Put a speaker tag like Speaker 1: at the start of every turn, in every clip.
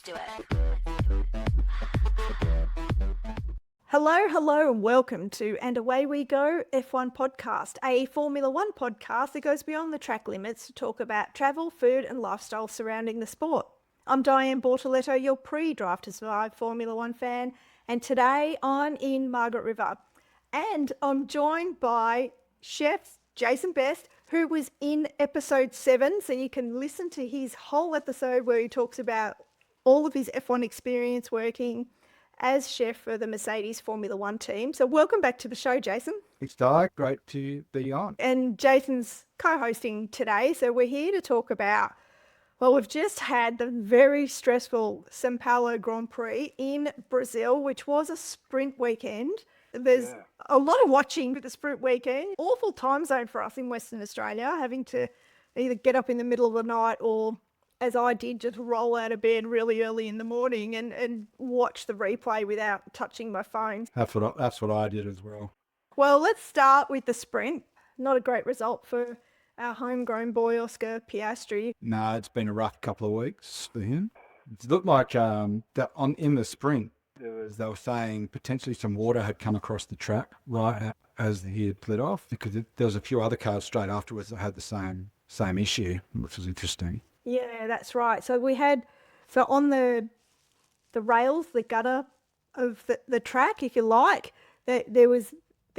Speaker 1: do it.
Speaker 2: Hello, and welcome to And Away We Go F1 podcast, a Formula One podcast that goes beyond the track limits to talk about travel, food, and lifestyle surrounding the sport. I'm Diane Bortoletto, your pre-Drive to Survive Formula One fan, and today I'm in Margaret River, and I'm joined by Chef Jason Best, who was in episode 7, so you can listen to his whole episode where he talks about all of his F1 experience working as chef for the Mercedes Formula One team. So welcome back to the show, Jason.
Speaker 3: It's Di, great to be on.
Speaker 2: And Jason's co-hosting today. So we're here to talk about, well, we've just had the very stressful Sao Paolo Grand Prix in Brazil, which was a sprint weekend. There's a lot of watching for the sprint weekend. Awful time zone for us in Western Australia, having to either get up in the middle of the night or, as I did, just roll out of bed really early in the morning and watch the replay without touching my phone.
Speaker 3: That's what I did as well.
Speaker 2: Well, let's start with the sprint. Not a great result for our homegrown boy, Oscar Piastri.
Speaker 3: No, it's been a rough couple of weeks for him. It looked like in the sprint, they were saying potentially some water had come across the track right as he had slid off, because there was a few other cars straight afterwards that had the same issue, which was interesting.
Speaker 2: Yeah, that's right. So we had, on the rails, the gutter of the track, if you like, there's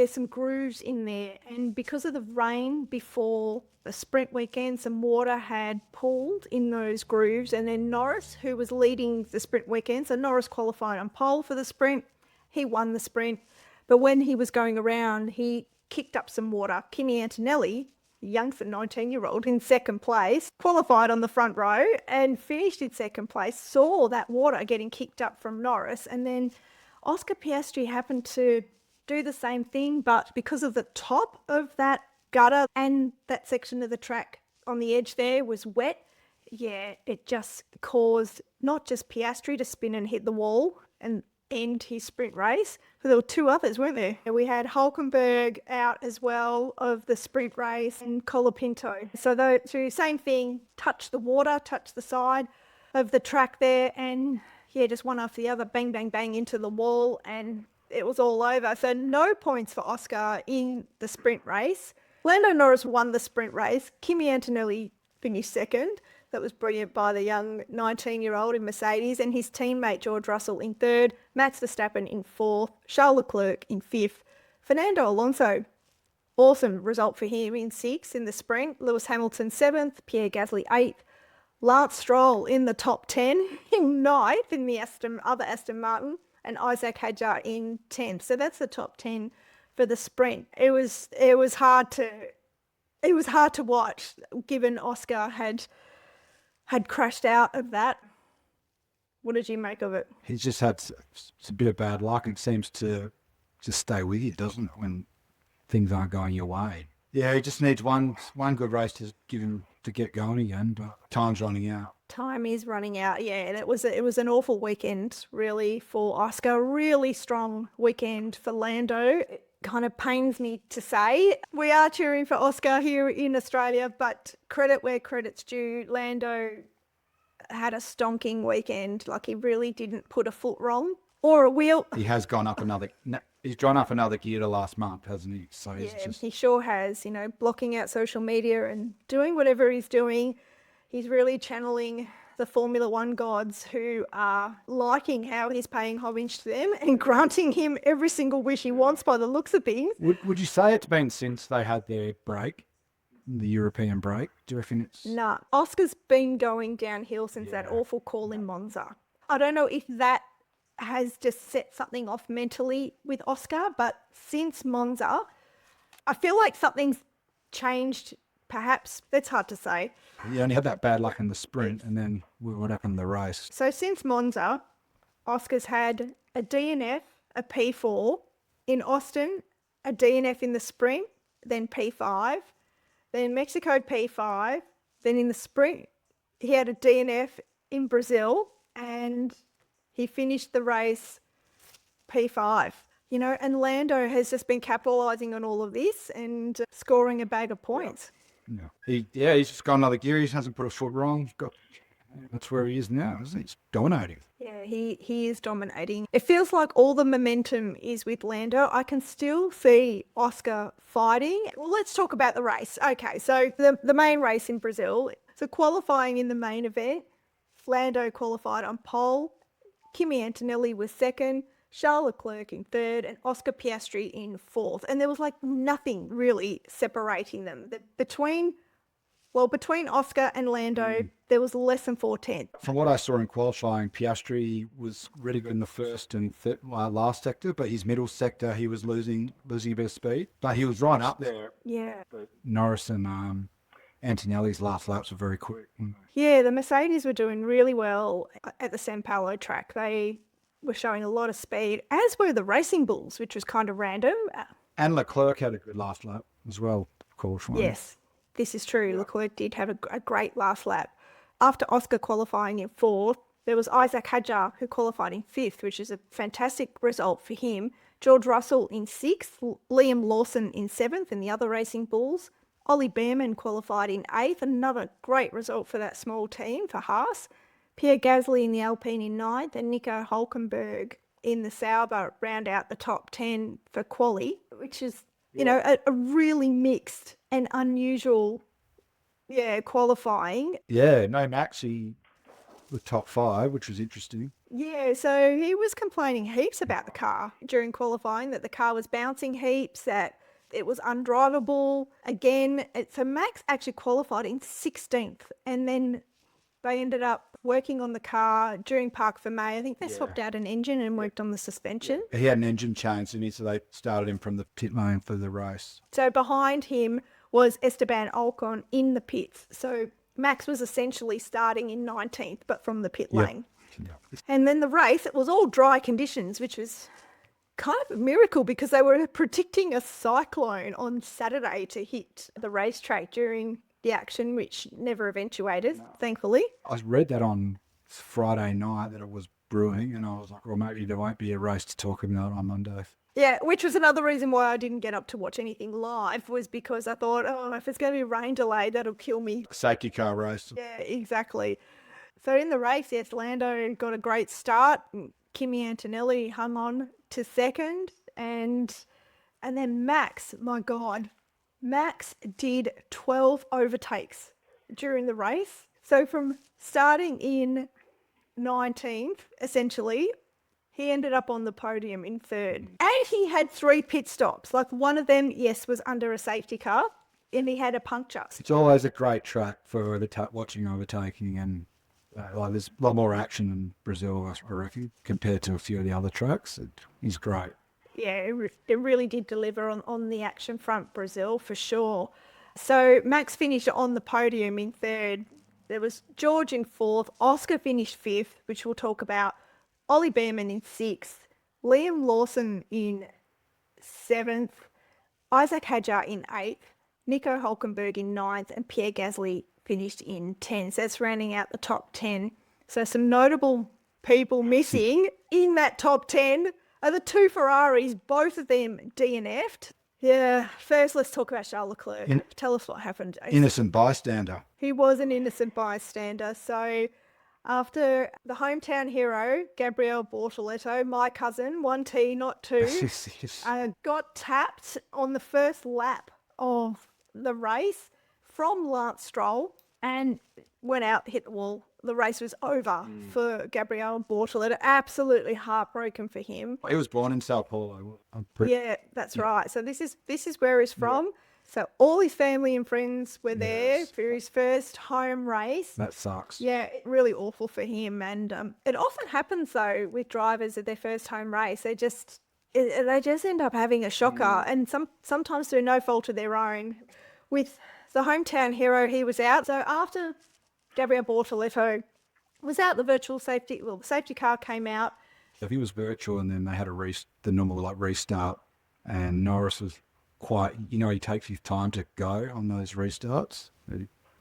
Speaker 2: some grooves in there. And because of the rain before the sprint weekend, some water had pooled in those grooves. And then Norris, who was leading the sprint weekend, so Norris qualified on pole for the sprint. He won the sprint. But when he was going around, he kicked up some water. Kimi Antonelli, youngster 19-year-old in second place, qualified on the front row and finished in second place, saw that water getting kicked up from Norris, and then Oscar Piastri happened to do the same thing, but because of the top of that gutter and that section of the track on the edge there was wet, it just caused not just Piastri to spin and hit the wall and end his sprint race, but there were two others, weren't there? We had Hulkenberg out as well of the sprint race and Colapinto. So the same thing, touched the water, touched the side of the track there, and just one after the other, bang, bang, bang into the wall, and it was all over. So no points for Oscar in the sprint race. Lando Norris won the sprint race. Kimi Antonelli finished second. That was brilliant by the young 19-year-old in Mercedes, and his teammate George Russell in third, Max Verstappen in fourth, Charles Leclerc in fifth, Fernando Alonso, awesome result for him, in sixth in the sprint, Lewis Hamilton seventh, Pierre Gasly eighth, Lance Stroll in the top 10, in ninth in the other Aston Martin, and Isaac Hadjar in 10th. So that's the top 10 for the sprint. It was hard to watch, given Oscar had crashed out of that. What did you make of it?
Speaker 3: He's just had a bit of bad luck. It seems to just stay with you, doesn't it, when things aren't going your way? Yeah, he just needs one good race to give him to get going again, but time's running out.
Speaker 2: Time is running out, and it was an awful weekend, really, for Oscar. Really strong weekend for Lando. It kind of pains me to say. We are cheering for Oscar here in Australia, but credit where credit's due. Lando had a stonking weekend. Like, he really didn't put a foot wrong or a wheel.
Speaker 3: He has gone up he's drawn up another gear to last month, hasn't he? So
Speaker 2: he sure has, blocking out social media and doing whatever he's doing. He's really channeling the Formula One gods, who are liking how he's paying homage to them and granting him every single wish he wants by the looks of things.
Speaker 3: Would you say it's been since they had their break, the European break? Do you reckon it's...
Speaker 2: Nah, Oscar's been going downhill since that awful call in Monza. I don't know if that has just set something off mentally with Oscar, but since Monza, I feel like something's changed. Perhaps, that's hard to say.
Speaker 3: You only had that bad luck in the sprint, and then what happened in the race?
Speaker 2: So since Monza, Oscar's had a DNF, a P4. In Austin, a DNF in the sprint, then P5. Then Mexico, P5. Then in the sprint, he had a DNF in Brazil, and he finished the race P5. And Lando has just been capitalising on all of this and scoring a bag of points.
Speaker 3: Yeah, he's just got another gear. He hasn't put a foot wrong. That's where he is now, isn't he? He's dominating.
Speaker 2: Yeah, he is dominating. It feels like all the momentum is with Lando. I can still see Oscar fighting. Well, let's talk about the race. Okay, so the main race in Brazil. So qualifying in the main event, Lando qualified on pole, Kimi Antonelli was second, Charles Leclerc in third, and Oscar Piastri in fourth. And there was like nothing really separating them. Between Oscar and Lando, there was less than 4 tenths.
Speaker 3: From what I saw in qualifying, Piastri was really good in the first and last sector, but his middle sector, he was losing a bit of speed. But he was right up there.
Speaker 2: Yeah.
Speaker 3: But Norris and Antonelli's last laps were very quick.
Speaker 2: Yeah, the Mercedes were doing really well at the Sao Paolo track. They were showing a lot of speed, as were the Racing Bulls, which was kind of random.
Speaker 3: And Leclerc had a good last lap as well, qualifying.
Speaker 2: Yes, this is true. Yeah. Leclerc did have a great last lap. After Oscar qualifying in fourth, there was Isaac Hadjar, who qualified in fifth, which is a fantastic result for him. George Russell in sixth, Liam Lawson in seventh, and the other Racing Bulls. Ollie Behrman qualified in eighth, another great result for that small team for Haas. Pierre Gasly in the Alpine in ninth, and Nico Hülkenberg in the Sauber round out the top 10 for quali, which is, you know, a really mixed and unusual, qualifying.
Speaker 3: Yeah, no, Max, he was top 5, which was interesting.
Speaker 2: Yeah, so he was complaining heaps about the car during qualifying, that the car was bouncing heaps, that it was undrivable. Again, so Max actually qualified in 16th, and then they ended up working on the car during Park for May. I think they swapped out an engine and worked on the suspension.
Speaker 3: He had an engine change, and so they started him from the pit lane for the race.
Speaker 2: So behind him was Esteban Ocon in the pits. So Max was essentially starting in 19th, but from the pit lane. Yep. And then the race, it was all dry conditions, which was kind of a miracle because they were predicting a cyclone on Saturday to hit the racetrack during the action, which never eventuated, thankfully.
Speaker 3: I read that on Friday night that it was brewing, and I was like, well, maybe there won't be a race to talk about on Monday.
Speaker 2: Yeah, which was another reason why I didn't get up to watch anything live, was because I thought, if it's going to be rain delay, that'll kill me.
Speaker 3: Safety car race.
Speaker 2: Yeah, exactly. So in the race, yes, Lando got a great start. Kimi Antonelli hung on to second, and then Max, my God, Max did 12 overtakes during the race. So from starting in 19th, essentially, he ended up on the podium in third. And he had 3 pit stops. Like one of them, yes, was under a safety car, and he had a puncture.
Speaker 3: It's always a great track for watching overtaking, and there's a lot more action in Brazil, I reckon, compared to a few of the other tracks. He's great.
Speaker 2: Yeah, it really did deliver on the action front, Brazil, for sure. So Max finished on the podium in third. There was George in fourth. Oscar finished fifth, which we'll talk about. Ollie Behrman in sixth. Liam Lawson in seventh. Isaac Hadjar in eighth. Nico Hülkenberg in ninth. And Pierre Gasly finished in 10th. So that's rounding out the top 10. So some notable people missing in that top 10 are the 2 Ferraris, both of them DNF'd. Yeah, first let's talk about Charles Leclerc. Tell us what happened, Jason.
Speaker 3: Innocent bystander.
Speaker 2: He was an innocent bystander. So after the hometown hero, Gabriele Bortoleto, my cousin, 1T, not 2, got tapped on the first lap of the race from Lance Stroll and went out, hit the wall. The race was over for Gabriele Bortoleto. Absolutely heartbroken for him.
Speaker 3: He was born in Sao Paulo.
Speaker 2: Yeah, that's right. So this is where he's from. Yeah. So all his family and friends were there for his first home race.
Speaker 3: That sucks.
Speaker 2: Yeah, really awful for him. And it often happens though with drivers at their first home race. They just end up having a shocker, and sometimes through no fault of their own. With the hometown hero, he was out. So after Gabriele Bortoleto was out, the safety car came out.
Speaker 3: If he was virtual, and then they had the normal restart, and Norris was quite, he takes his time to go on those restarts.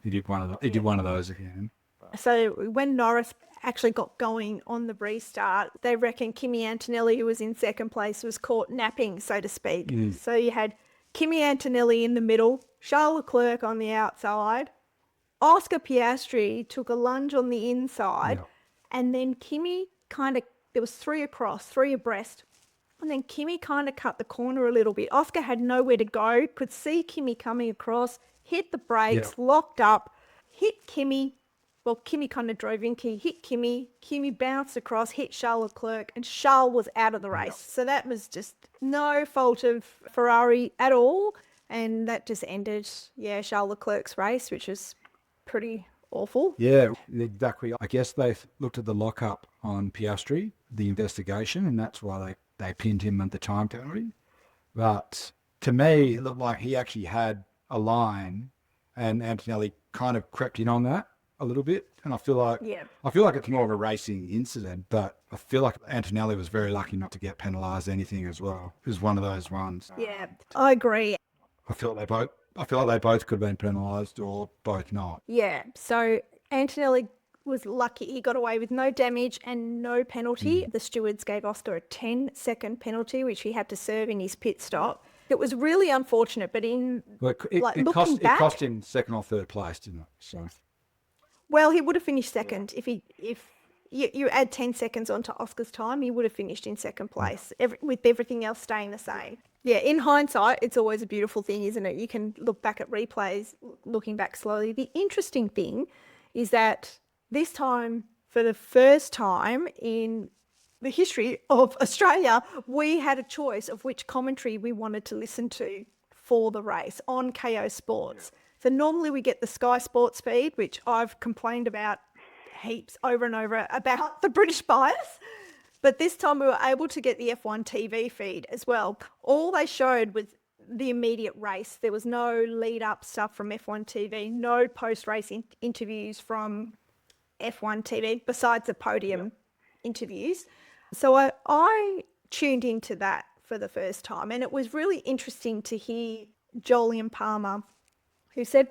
Speaker 3: He did one of those again.
Speaker 2: So when Norris actually got going on the restart, they reckon Kimi Antonelli, who was in second place, was caught napping, so to speak. So you had Kimi Antonelli in the middle, Charles Leclerc on the outside, Oscar Piastri took a lunge on the inside,
Speaker 3: Yeah.
Speaker 2: and then Kimi kind of, there was three across, three abreast. And then Kimi kind of cut the corner a little bit. Oscar had nowhere to go, could see Kimi coming across, hit the brakes,
Speaker 3: Yeah.
Speaker 2: locked up, hit Kimi. Well, Kimi kind of drove in, hit Kimi. Kimi bounced across, hit Charles Leclerc, and Charles was out of the race. So that was just no fault of Ferrari at all. And that just ended, Charles Leclerc's race, which was pretty awful.
Speaker 3: Yeah, exactly. I guess they looked at the lockup on Piastri, the investigation, and that's why they pinned him at the time penalty. But to me, it looked like he actually had a line, and Antonelli kind of crept in on that a little bit. And I feel like it's more of a racing incident, but I feel like Antonelli was very lucky not to get penalised anything as well. It was one of those ones.
Speaker 2: Yeah, I agree.
Speaker 3: I feel like they both could have been penalised or both not.
Speaker 2: Yeah, so Antonelli was lucky. He got away with no damage and no penalty. The stewards gave Oscar a 10-second penalty, which he had to serve in his pit stop. It was really unfortunate, but
Speaker 3: It cost him second or third place, didn't it? So.
Speaker 2: Well, he would have finished second if you add 10 seconds onto Oscar's time. He would have finished in second place, with everything else staying the same. Yeah, in hindsight, it's always a beautiful thing, isn't it? You can look back at replays, looking back slowly. The interesting thing is that this time, for the first time in the history of Australia, we had a choice of which commentary we wanted to listen to for the race on KO Sports. So normally we get the Sky Sports feed, which I've complained about heaps over and over about the British bias. But this time we were able to get the F1 TV feed as well. All they showed was the immediate race. There was no lead up stuff from F1 TV, no post-race interviews from F1 TV besides the podium interviews. So I tuned into that for the first time, and it was really interesting to hear Jolyon Palmer, who said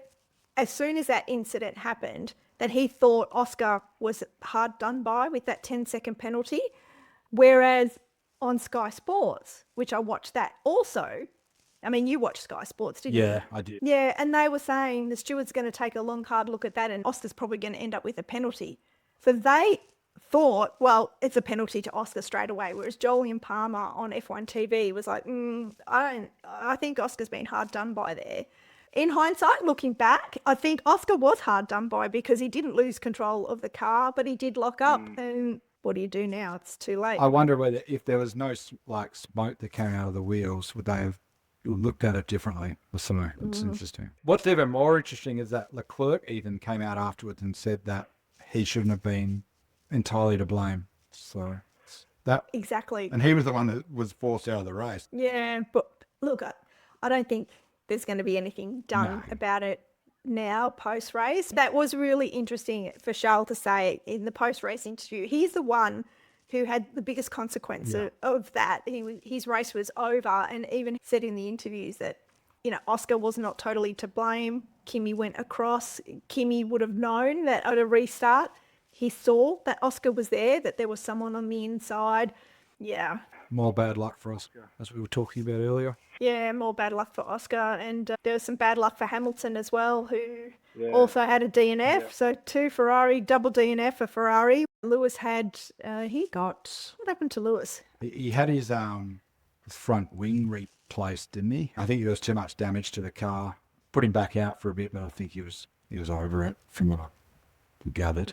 Speaker 2: as soon as that incident happened that he thought Oscar was hard done by with that 10-second penalty, whereas on Sky Sports, which I watched that also, I mean, you watched Sky Sports, didn't you?
Speaker 3: Yeah, I did.
Speaker 2: Yeah, and they were saying the steward's going to take a long, hard look at that and Oscar's probably going to end up with a penalty. So they thought, well, it's a penalty to Oscar straight away, whereas Jolyon Palmer on F1 TV was like, I think Oscar's been hard done by there. In hindsight, looking back, I think Oscar was hard done by because he didn't lose control of the car, but he did lock up. And what do you do now? It's too late.
Speaker 3: I wonder whether if there was no smoke that came out of the wheels, would they have looked at it differently or something? It's interesting. What's even more interesting is that Leclerc even came out afterwards and said that he shouldn't have been entirely to blame. So that
Speaker 2: Exactly.
Speaker 3: and he was the one that was forced out of the race.
Speaker 2: Yeah, but look, I don't think there's going to be anything done about it now post-race. That was really interesting for Charles to say in the post-race interview. He's the one who had the biggest consequence of that. His race was over, and even said in the interviews that, Oscar was not totally to blame. Kimi went across. Kimi would have known that at a restart, he saw that Oscar was there, that there was someone on the inside. Yeah.
Speaker 3: More bad luck for Oscar, as we were talking about earlier.
Speaker 2: Yeah, more bad luck for Oscar. And there was some bad luck for Hamilton as well, who also had a DNF. Yeah. So two Ferrari, double DNF for Ferrari. Lewis had, what happened to Lewis?
Speaker 3: He had his front wing replaced, didn't he? I think there was too much damage to the car. Put him back out for a bit, but I think he was over it from what I gathered.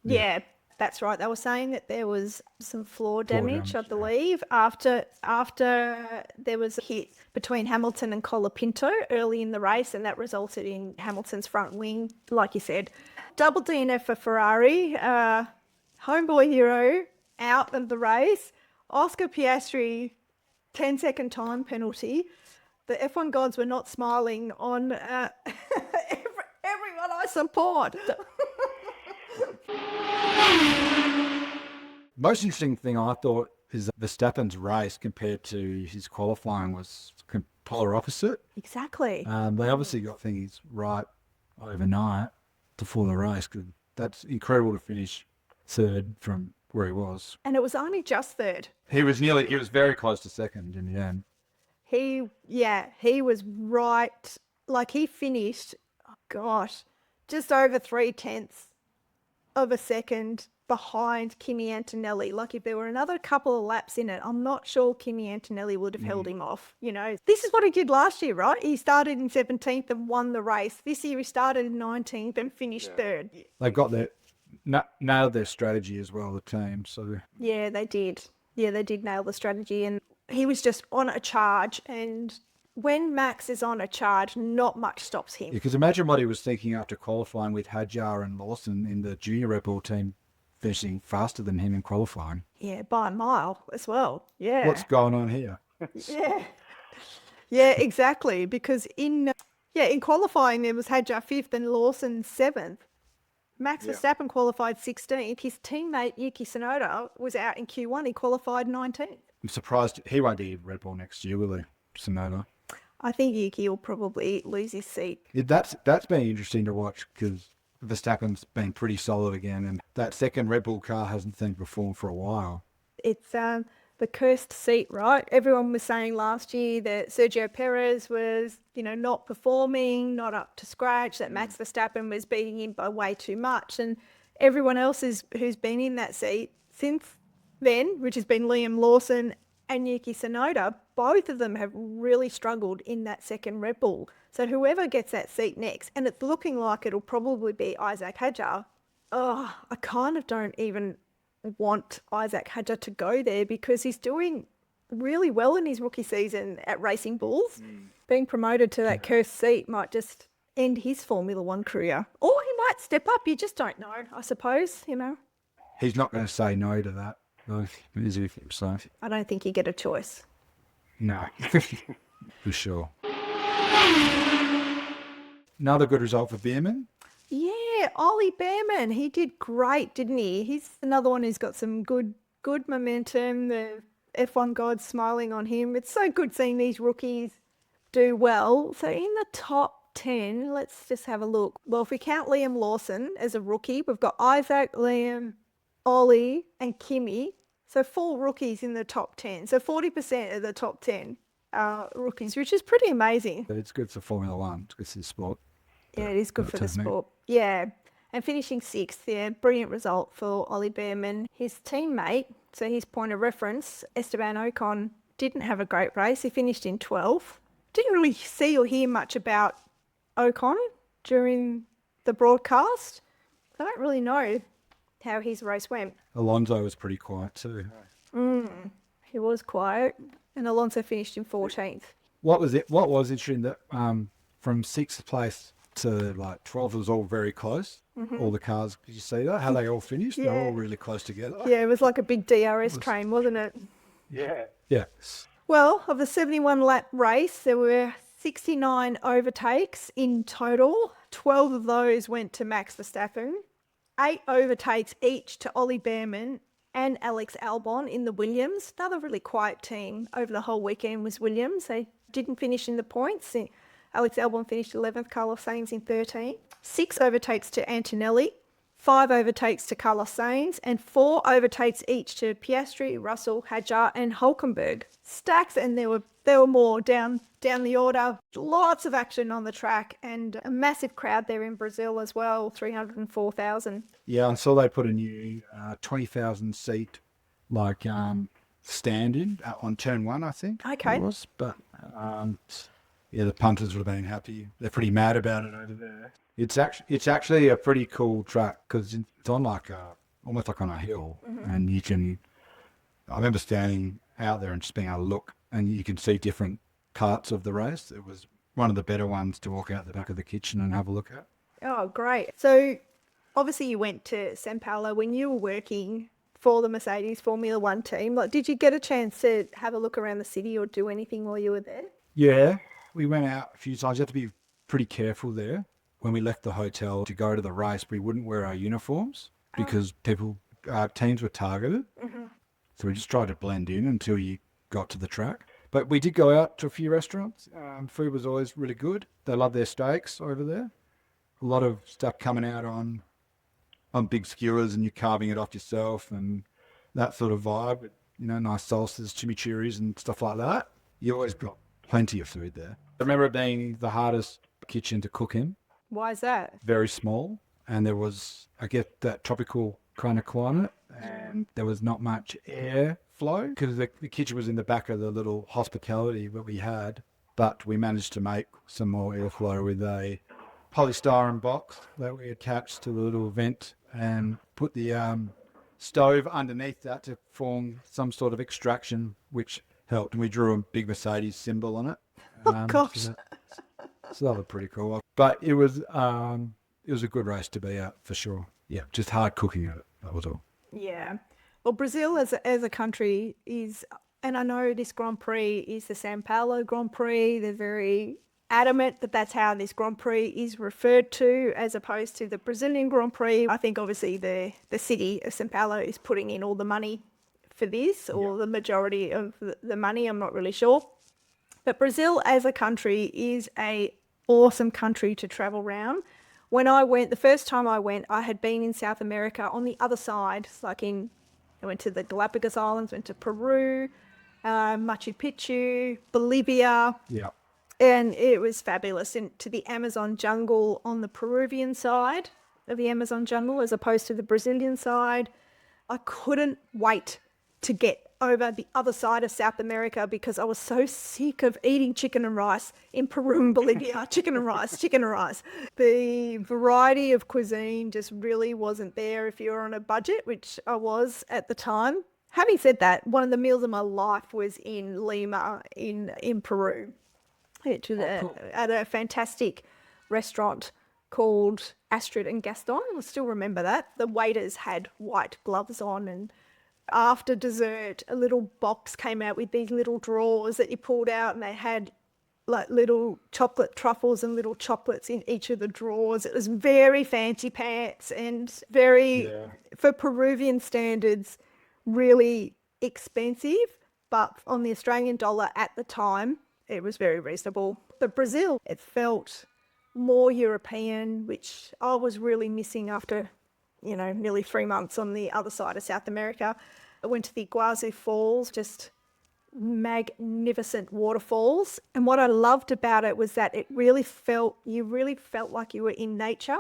Speaker 2: Yeah, that's right. They were saying that there was some floor damage, I believe, after there was a hit between Hamilton and Colapinto early in the race, and that resulted in Hamilton's front wing, like you said. Double DNF for Ferrari. Homeboy hero out of the race. Oscar Piastri, 10-second time penalty. The F1 gods were not smiling on everyone I support.
Speaker 3: Most interesting thing I thought is that Verstappen's race compared to his qualifying was polar opposite.
Speaker 2: Exactly.
Speaker 3: They obviously got things right overnight before the race. Cause that's incredible to finish third from where he was.
Speaker 2: And it was only just third.
Speaker 3: He was very close to second in the end.
Speaker 2: He was right. Like he finished, just over 0.3 of a second behind Kimi Antonelli. Like if there were another couple of laps in it, I'm not sure Kimi Antonelli would have held him off. You know, this is what he did last year, right? He started in 17th and won the race. This year he started in 19th and finished third.
Speaker 3: They got their nailed their strategy as well, the team. So
Speaker 2: Yeah, they did. Yeah, they did nail the strategy, and he was just on a charge. And when Max is on a charge, not much stops him.
Speaker 3: because imagine what he was thinking after qualifying with Hadjar and Lawson in the junior Red Bull team, finishing faster than him in qualifying.
Speaker 2: Yeah, by a mile as well. Yeah.
Speaker 3: What's going on here?
Speaker 2: Yeah. Yeah, exactly. Because in qualifying there was Hadjar 5th and Lawson 7th. Max Verstappen qualified 16th. His teammate Yuki Tsunoda was out in Q1. He qualified 19th.
Speaker 3: I'm surprised he won't be Red Bull next year, will he? Tsunoda.
Speaker 2: I think Yuki will probably lose his seat.
Speaker 3: That's been interesting to watch because Verstappen's been pretty solid again, and that second Red Bull car hasn't seemed to perform for a while.
Speaker 2: It's the cursed seat, right? Everyone was saying last year that Sergio Perez was, not performing, not up to scratch, that Max Verstappen was beating him by way too much. And everyone else who's been in that seat since then, which has been Liam Lawson and Yuki Tsunoda, both of them have really struggled in that second Red Bull. So whoever gets that seat next, and it's looking like it'll probably be Isaac Hadjar, I kind of don't even want Isaac Hadjar to go there because he's doing really well in his rookie season at Racing Bulls. Being promoted to that cursed seat might just end his Formula One career. Or he might step up, you just don't know, I suppose,
Speaker 3: He's not going to say no to that, though, is he? So,
Speaker 2: I don't think you get a choice.
Speaker 3: no, for sure. Another good result for Beerman.
Speaker 2: Yeah, Ollie Behrman, he did great, didn't he? He's another one who's got some good momentum. The F1 god's smiling on him. It's so good seeing these rookies do well. So in the top 10, let's just have a look. Well, if we count Liam Lawson as a rookie, we've got Isaac, Liam, Ollie and Kimi. So 4 rookies in the top 10. So 40% of the top 10 are rookies, which is pretty amazing.
Speaker 3: But it's good for Formula One. It's good for the sport.
Speaker 2: Yeah, it is good for the sport. Yeah. And finishing 6th, yeah, brilliant result for Ollie Behrman. His teammate, so his point of reference, Esteban Ocon, didn't have a great race. He finished in 12th. Didn't really see or hear much about Ocon during the broadcast. I don't really know how his race went.
Speaker 3: Alonso was pretty quiet too.
Speaker 2: He was quiet. And Alonso finished in 14th.
Speaker 3: What was interesting that from 6th place to like 12th, it was all very close. All the cars, did you see that? How they all finished?
Speaker 2: Yeah.
Speaker 3: They're all really close together.
Speaker 2: Yeah, it was like a big DRS train, wasn't it?
Speaker 3: Yeah. Yeah.
Speaker 2: Well, of the 71 lap race, there were 69 overtakes in total. 12 of those went to Max Verstappen. 8 overtakes each to Ollie Behrman and Alex Albon in the Williams. Another really quiet team over the whole weekend was Williams. They didn't finish in the points. Alex Albon finished 11th, Carlos Sainz in 13th. 6 overtakes to Antonelli, 5 overtakes to Carlos Sainz, and 4 overtakes each to Piastri, Russell, Hadjar, and Hulkenberg. Stacks, and there were more down the order. Lots of action on the track, and a massive crowd there in Brazil as well, 304,000.
Speaker 3: Yeah, I saw they put a new 20,000 seat stand in on turn 1, I think.
Speaker 2: Okay.
Speaker 3: It was, but yeah, the punters would have been happy. They're pretty mad about it over there. It's actually a pretty cool track because it's on almost like on a hill, and you can. I remember standing out there and just being able to look, and you can see different parts of the race. It was one of the better ones to walk out the back of the kitchen and have a look at.
Speaker 2: Oh, great. So obviously you went to Sao Paolo when you were working for the Mercedes Formula One team. Did you get a chance to have a look around the city or do anything while you were there?
Speaker 3: Yeah, we went out a few times. You have to be pretty careful there. When we left the hotel to go to the race, we wouldn't wear our uniforms because teams were targeted. So we just tried to blend in until you got to the track. But we did go out to a few restaurants. Food was always really good. They love their steaks over there. A lot of stuff coming out on big skewers, and you're carving it off yourself and that sort of vibe. Nice salsas, chimichurris and stuff like that. You always got plenty of food there. I remember it being the hardest kitchen to cook in
Speaker 2: Why is that?
Speaker 3: very small, and there was, I guess, that tropical kind of climate, and there was not much air flow because the kitchen was in the back of the little hospitality that we had, but we managed to make some more airflow with a polystyrene box that we attached to the little vent and put the stove underneath that to form some sort of extraction, which helped. And we drew a big Mercedes symbol on it.
Speaker 2: Oh, gosh.
Speaker 3: So that was pretty cool. But it was a good race to be at for sure. Yeah, just hard cooking at it. That was all.
Speaker 2: Yeah. Well, Brazil as a country is, and I know this Grand Prix is the Sao Paolo Grand Prix. They're very adamant that that's how this Grand Prix is referred to, as opposed to the Brazilian Grand Prix. I think obviously the city of Sao Paulo is putting in all the money for this, or the majority of the money. I'm not really sure. But Brazil as a country is a awesome country to travel around. When I went, the first time I went, I had been in South America on the other side, I went to the Galapagos Islands, went to Peru, Machu Picchu, Bolivia.
Speaker 3: Yeah.
Speaker 2: And it was fabulous. To the Amazon jungle on the Peruvian side of the Amazon jungle, as opposed to the Brazilian side. I couldn't wait to get over the other side of South America because I was so sick of eating chicken and rice in Peru and Bolivia. Chicken and rice, chicken and rice. The variety of cuisine just really wasn't there if you were on a budget, which I was at the time. Having said that, one of the meals of my life was in Lima in Peru. Which was at a fantastic restaurant called Astrid and Gaston. I still remember that. The waiters had white gloves on, and after dessert, a little box came out with these little drawers that you pulled out, and they had like little chocolate truffles and little chocolates in each of the drawers. It was very fancy pants and very, for Peruvian standards, really expensive, but on the Australian dollar at the time, it was very reasonable. But Brazil, it felt more European, which I was really missing after, nearly 3 months on the other side of South America. I went to the Iguazu Falls, just magnificent waterfalls. And what I loved about it was that you really felt like you were in nature.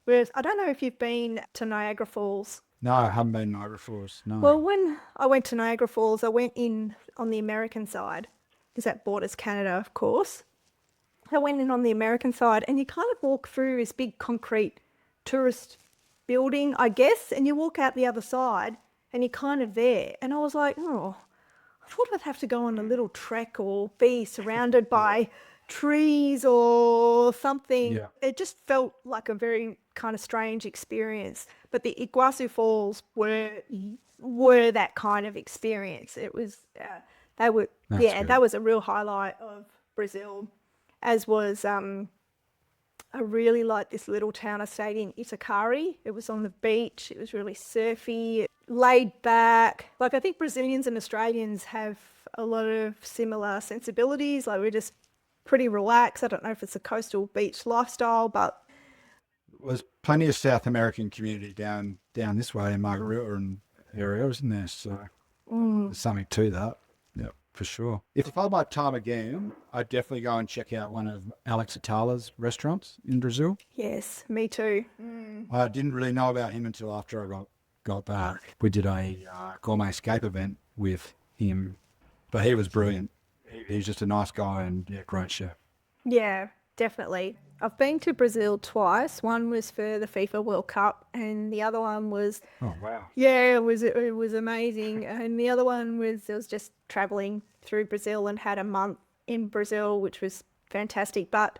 Speaker 2: Whereas I don't know if you've been to Niagara Falls.
Speaker 3: No, I haven't been to Niagara Falls. No.
Speaker 2: Well, when I went to Niagara Falls, I went in on the American side, because that borders Canada, of course. I went in on the American side, and you kind of walk through this big concrete tourist building, I guess, and you walk out the other side, and you're kind of there. And I was like, I thought I'd have to go on a little trek or be surrounded by trees or something.
Speaker 3: Yeah.
Speaker 2: It just felt like a very kind of strange experience. But the Iguazu Falls were that kind of experience. It was... that was a real highlight of Brazil, as was I really liked this little town I stayed in, Itacari. It was on the beach. It was really surfy, laid back. Like, I think Brazilians and Australians have a lot of similar sensibilities. Like, we're just pretty relaxed. I don't know if it's a coastal beach lifestyle, but...
Speaker 3: There's plenty of South American community down this way in Margarita and area, isn't there? So there's something to that. Yeah, for sure. If I had my time again, I'd definitely go and check out one of Alex Atala's restaurants in Brazil.
Speaker 2: Yes, me too.
Speaker 3: I didn't really know about him until after I got back. We did a gourmet escape event with him, but he was brilliant. He's just a nice guy and great chef.
Speaker 2: Yeah, definitely. I've been to Brazil twice. One was for the FIFA World Cup, and the other one was...
Speaker 3: Oh, wow.
Speaker 2: Yeah, it was amazing. And the other one was just traveling through Brazil, and had a month in Brazil, which was fantastic. But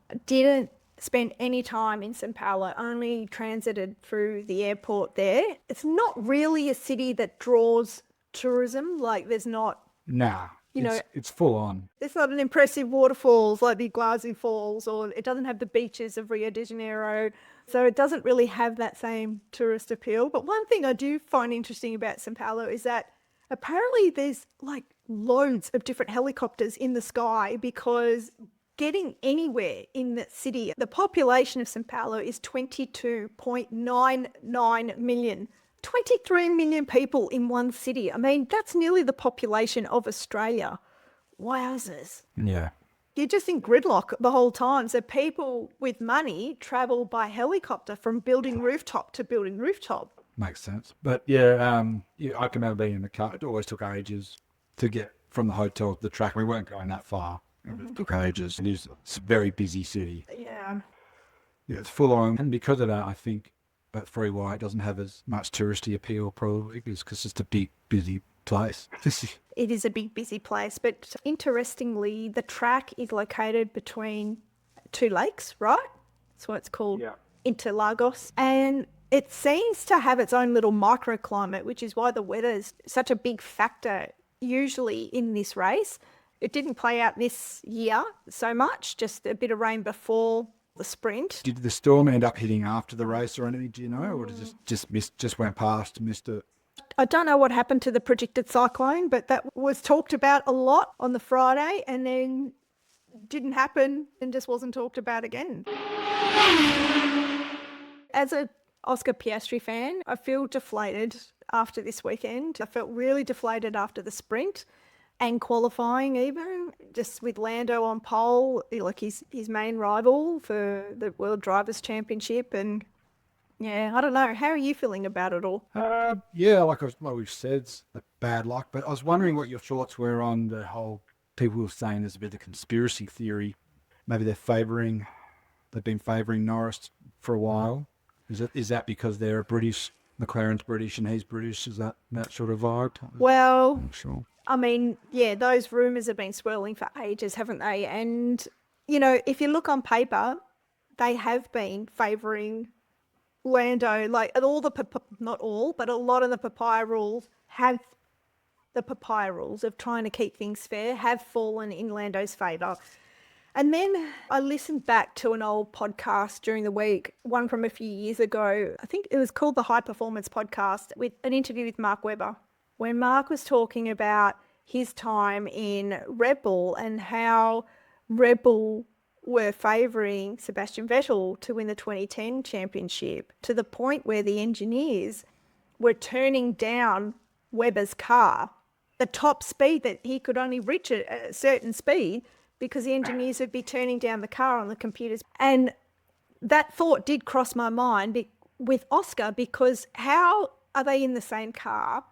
Speaker 2: I didn't spend any time in Sao Paulo, only transited through the airport there. It's not really a city that draws tourism. Like, there's not...
Speaker 3: Nah. It's full on.
Speaker 2: It's not an impressive waterfalls like the Iguazu Falls, or it doesn't have the beaches of Rio de Janeiro. So it doesn't really have that same tourist appeal. But one thing I do find interesting about Sao Paulo is that apparently there's like loads of different helicopters in the sky, because getting anywhere in the city, the population of Sao Paulo is 22.99 million. 23 million people in one city. I mean, that's nearly the population of Australia. Wowzers.
Speaker 3: Yeah.
Speaker 2: you're just in gridlock the whole time. So people with money travel by helicopter from building rooftop to building rooftop.
Speaker 3: Makes sense. But yeah, I can remember being in the car. It always took ages to get from the hotel to the track. We weren't going that far. It took ages. It's a very busy city.
Speaker 2: Yeah.
Speaker 3: Yeah, it's full on. And because of that, I think that 3 White doesn't have as much touristy appeal probably because it's just a big, busy place.
Speaker 2: It is a big, busy place. But interestingly, the track is located between 2 lakes, right? That's why it's called Interlagos. And it seems to have its own little microclimate, which is why the weather is such a big factor usually in this race. It didn't play out this year so much, just a bit of rain before the sprint.
Speaker 3: Did the storm end up hitting after the race or anything, do you know? Or did it just went past, missed it?
Speaker 2: I don't know what happened to the predicted cyclone, but that was talked about a lot on the Friday and then didn't happen and just wasn't talked about again. As a Oscar Piastri fan, I feel deflated after this weekend. I felt really deflated after the sprint and qualifying even, just with Lando on pole, like his main rival for the World Drivers' Championship. And yeah, I don't know. How are you feeling about it all?
Speaker 3: Yeah, like we've said, it's bad luck. But I was wondering what your thoughts were on the whole, people were saying there's a bit of conspiracy theory. Maybe they've been favouring Norris for a while. Is that because they're British, McLaren's British and he's British? Is that sort of vibe?
Speaker 2: Well,
Speaker 3: I'm not sure.
Speaker 2: I mean, yeah, those rumours have been swirling for ages, haven't they? And, you know, if you look on paper, they have been favouring Lando. Like not all, but a lot of the papaya rules of trying to keep things fair have fallen in Lando's favour. And then I listened back to an old podcast during the week, one from a few years ago. I think it was called the High Performance Podcast, with an interview with Mark Webber, when Mark was talking about his time in Red Bull and how Red Bull were favouring Sebastian Vettel to win the 2010 championship, to the point where the engineers were turning down Webber's car, the top speed that he could only reach at a certain speed, because the engineers would be turning down the car on the computers. And that thought did cross my mind with Oscar, because how are they in the same car?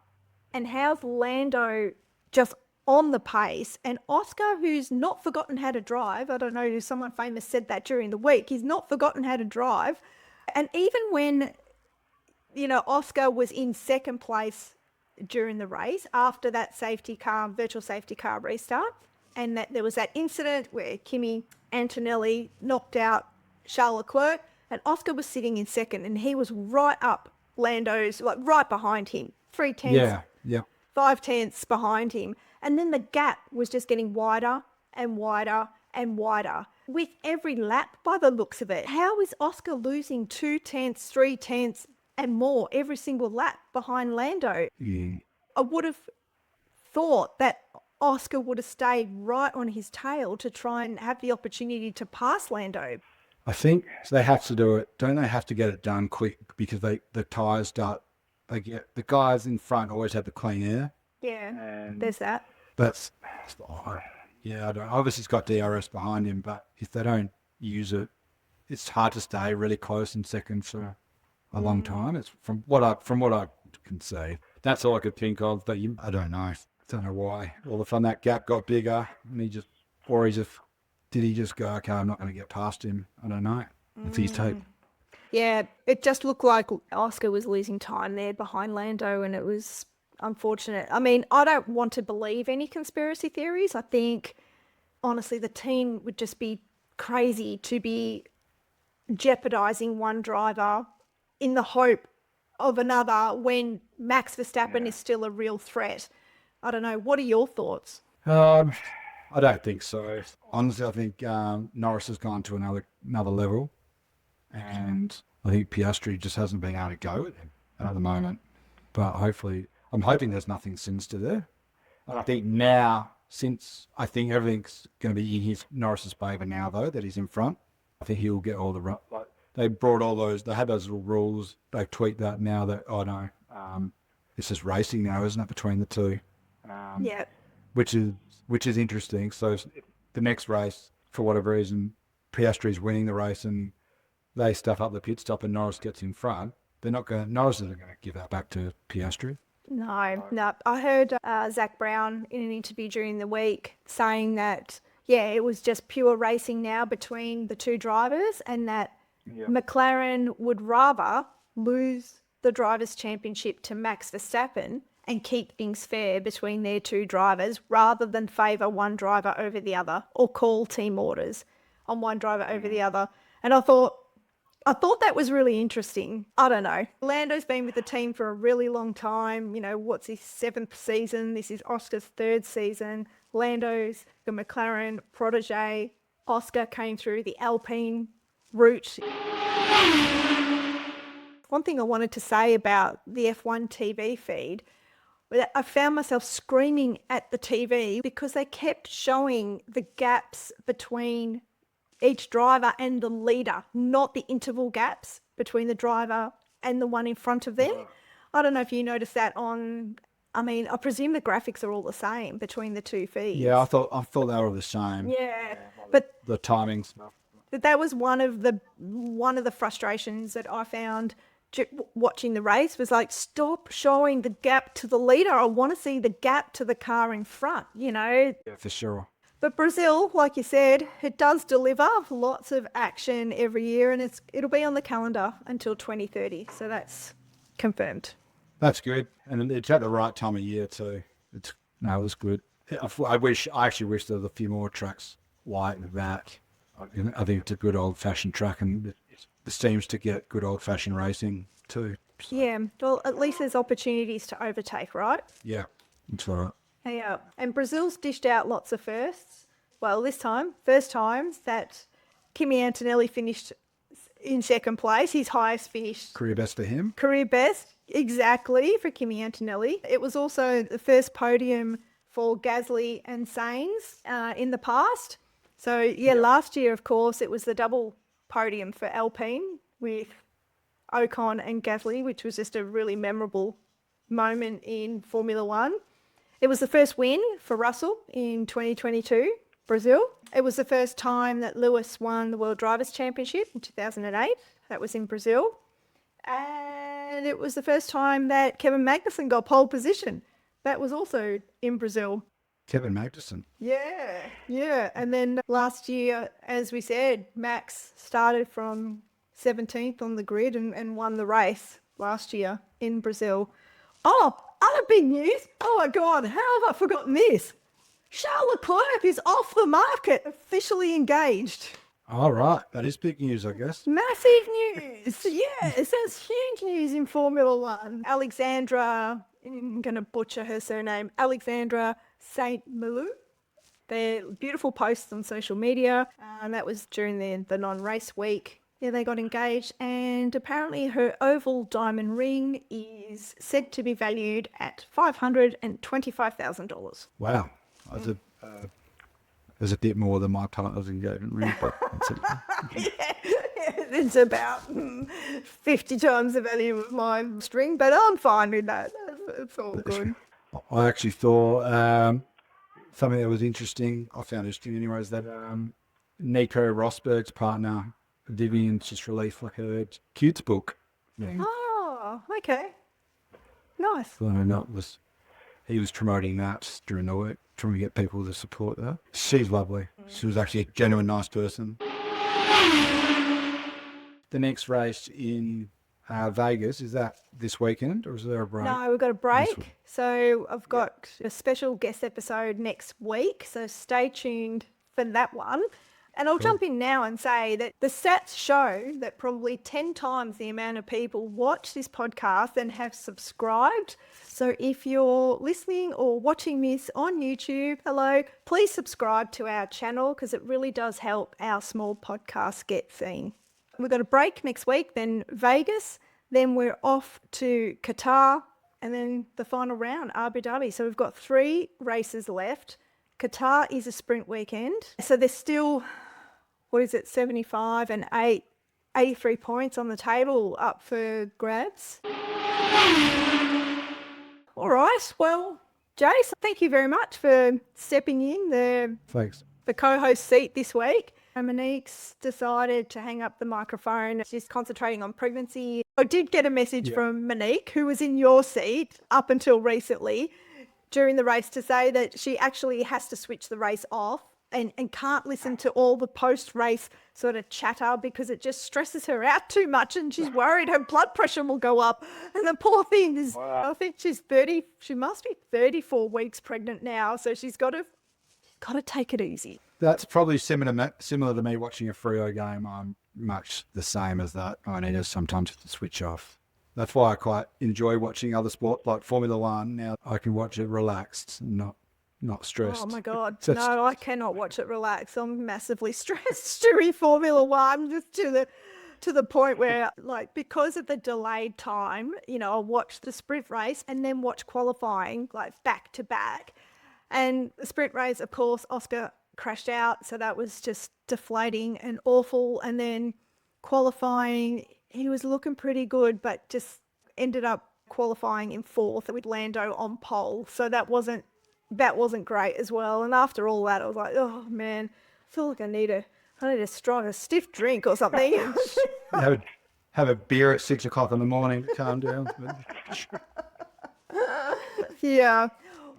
Speaker 2: And how's Lando just on the pace? And Oscar, who's not forgotten how to drive, I don't know, someone famous said that during the week, he's not forgotten how to drive. And even when, you know, Oscar was in second place during the race after that virtual safety car restart, and that there was that incident where Kimi Antonelli knocked out Charles Leclerc, and Oscar was sitting in second, and he was right up Lando's, like right behind him, 3/10, 5/10 behind him. And then the gap was just getting wider and wider and wider with every lap by the looks of it. How is Oscar losing 2/10, 3/10 and more every single lap behind Lando?
Speaker 3: Yeah.
Speaker 2: I would have thought that Oscar would have stayed right on his tail to try and have the opportunity to pass Lando.
Speaker 3: I think they have to do it. Don't they have to get it done quick, because the tyres start, the guys in front always have the clean air.
Speaker 2: Yeah,
Speaker 3: And
Speaker 2: there's that.
Speaker 3: I don't, obviously he's got DRS behind him, but if they don't use it, it's hard to stay really close in second for a long time. It's from what I can see. That's all I could think of. But I don't know. Don't know why. All of a sudden that gap got bigger, and did he just go, okay, I'm not going to get past him? I don't know. It's his tape.
Speaker 2: Yeah, it just looked like Oscar was losing time there behind Lando, and it was unfortunate. I mean, I don't want to believe any conspiracy theories. I think, honestly, the team would just be crazy to be jeopardising one driver in the hope of another when Max Verstappen is still a real threat. I don't know. What are your thoughts?
Speaker 3: I don't think so. Honestly, I think Norris has gone to another level, and I think Piastri just hasn't been able to go with him at the moment. But hopefully, I'm hoping there's nothing sinister there. And I think now, I think everything's going to be in Norris's favour now, though, that he's in front. I think he'll get all the they brought all those. They had those little rules. They tweet that now that it's just racing now, isn't it, between the two?
Speaker 2: Yeah.
Speaker 3: Which is interesting. So the next race, for whatever reason, Piastri's winning the race and they stuff up the pit stop and Norris gets in front, Norris isn't going to give that back to Piastri.
Speaker 2: No. I heard Zach Brown in an interview during the week saying that, it was just pure racing now between the two drivers, and that McLaren would rather lose the Drivers' Championship to Max Verstappen and keep things fair between their two drivers rather than favour one driver over the other or call team orders on one driver over the other. And I thought that was really interesting. I don't know. Lando's been with the team for a really long time. What's his 7th season? This is Oscar's 3rd season. Lando's the McLaren protege. Oscar came through the Alpine route. One thing I wanted to say about the F1 TV feed, I found myself screaming at the TV because they kept showing the gaps between each driver and the leader, not the interval gaps between the driver and the one in front of them. I don't know if you noticed that I presume the graphics are all the same between the two feeds.
Speaker 3: Yeah, I thought they were all the same.
Speaker 2: Yeah, but
Speaker 3: the timings.
Speaker 2: That was one of the frustrations that I found watching the race, was like, stop showing the gap to the leader. I want to see the gap to the car in front,
Speaker 3: Yeah, for sure.
Speaker 2: But Brazil, like you said, it does deliver lots of action every year, and it'll be on the calendar until 2030. So that's confirmed.
Speaker 3: That's good. And it's at the right time of year too. It was good. I actually wish there was a few more tracks like that. I think it's a good old-fashioned track, and it seems to get good old-fashioned racing too. So.
Speaker 2: Yeah, well, at least there's opportunities to overtake, right?
Speaker 3: Yeah, that's right.
Speaker 2: Yeah, and Brazil's dished out lots of firsts. Well, first time that Kimi Antonelli finished in 2nd place, his highest finish.
Speaker 3: Career best for him.
Speaker 2: Career best, exactly, for Kimi Antonelli. It was also the first podium for Gasly and Sainz in the past. So, last year, of course, it was the double podium for Alpine with Ocon and Gasly, which was just a really memorable moment in Formula One. It was the first win for Russell in 2022, Brazil. It was the first time that Lewis won the World Drivers' Championship in 2008. That was in Brazil. And it was the first time that Kevin Magnussen got pole position. That was also in Brazil.
Speaker 3: Kevin Magnussen.
Speaker 2: Yeah. And then last year, as we said, Max started from 17th on the grid and won the race last year in Brazil. Oh, other big news. Oh my God, how have I forgotten this? Charles Leclerc is off the market, officially engaged.
Speaker 3: All right, that is big news, I guess.
Speaker 2: Massive news. Yes, that's huge news in Formula One. Alexandra, I'm going to butcher her surname, Alexandra Saint Malou. They're beautiful posts on social media, and that was during the non-race week. Yeah, they got engaged, and apparently her oval diamond ring is said to be valued at $525,000.
Speaker 3: Wow. There's a bit more than my partner's engagement ring, but
Speaker 2: it's about 50 times the value of my string, but I'm fine with that. It's all good.
Speaker 3: I actually thought something that was interesting, I found interesting anyways, that Nico Rosberg's partner, Vivian's just released like her Cutes book. Yeah.
Speaker 2: Oh, okay. Nice.
Speaker 3: So he was promoting that during the week, trying to get people to support that. She's lovely. She was actually a genuine nice person. The next race in Vegas, is that this weekend or is there a break?
Speaker 2: No, we've got a break. So I've got a special guest episode next week. So stay tuned for that one. And I'll jump in now and say that the stats show that probably 10 times the amount of people watch this podcast and have subscribed. So if you're listening or watching this on YouTube, hello, please subscribe to our channel because it really does help our small podcast get seen. We've got a break next week, then Vegas, then we're off to Qatar, and then the final round, Abu Dhabi. So we've got 3 races left. Qatar is a sprint weekend. So there's still, 75 and 83 points on the table up for grabs. All right. Well, Jace, thank you very much for stepping in.
Speaker 3: Thanks.
Speaker 2: the co-host seat this week. And Monique's decided to hang up the microphone. She's concentrating on pregnancy. I did get a message from Monique, who was in your seat up until recently during the race, to say that she actually has to switch the race off and can't listen to all the post-race sort of chatter because it just stresses her out too much, and she's worried her blood pressure will go up. And the poor thing is, I think she's 30, she must be 34 weeks pregnant now, so she's got to take it easy.
Speaker 3: That's probably similar to me watching a Freo game. I'm much the same as that. I need to sometimes to switch off. That's why I quite enjoy watching other sport like Formula One. Now I can watch it relaxed and not stressed.
Speaker 2: Oh my God. No, I cannot watch it relaxed. I'm massively stressed during Formula One, just to the point where, like, because of the delayed time, I'll watch the sprint race and then watch qualifying, like, back to back. And the sprint race, of course, Oscar crashed out, so that was just deflating and awful. And then qualifying, he was looking pretty good, but just ended up qualifying in fourth with Lando on pole. So that wasn't great as well. And after all that, I was like, oh man, I feel like I need a stiff drink or something.
Speaker 3: have a beer at 6 o'clock in the morning to calm down.
Speaker 2: Yeah.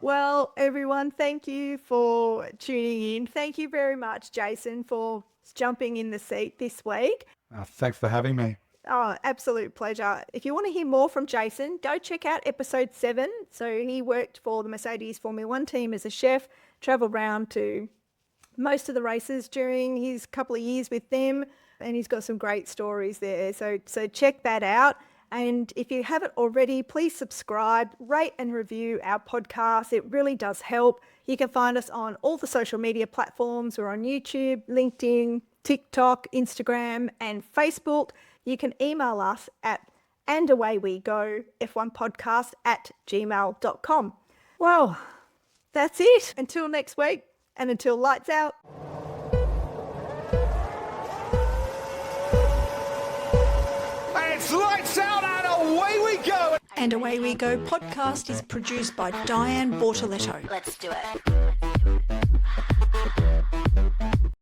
Speaker 2: Well, everyone, thank you for tuning in. Thank you very much, Jason, for jumping in the seat this week.
Speaker 3: Thanks for having me.
Speaker 2: Oh, absolute pleasure. If you want to hear more from Jason, go check out episode 7. So he worked for the Mercedes Formula One team as a chef, travelled around to most of the races during his couple of years with them, and he's got some great stories there. So check that out. And if you haven't already, please subscribe, rate and review our podcast. It really does help. You can find us on all the social media platforms. We're on YouTube, LinkedIn, TikTok, Instagram, and Facebook. You can email us at andawaywegof1podcast@gmail.com. Well, that's it. Until next week, and until lights out.
Speaker 1: It's lights out and away we go!
Speaker 2: And Away We Go podcast is produced by Diane Bortoletto.
Speaker 4: Let's do it.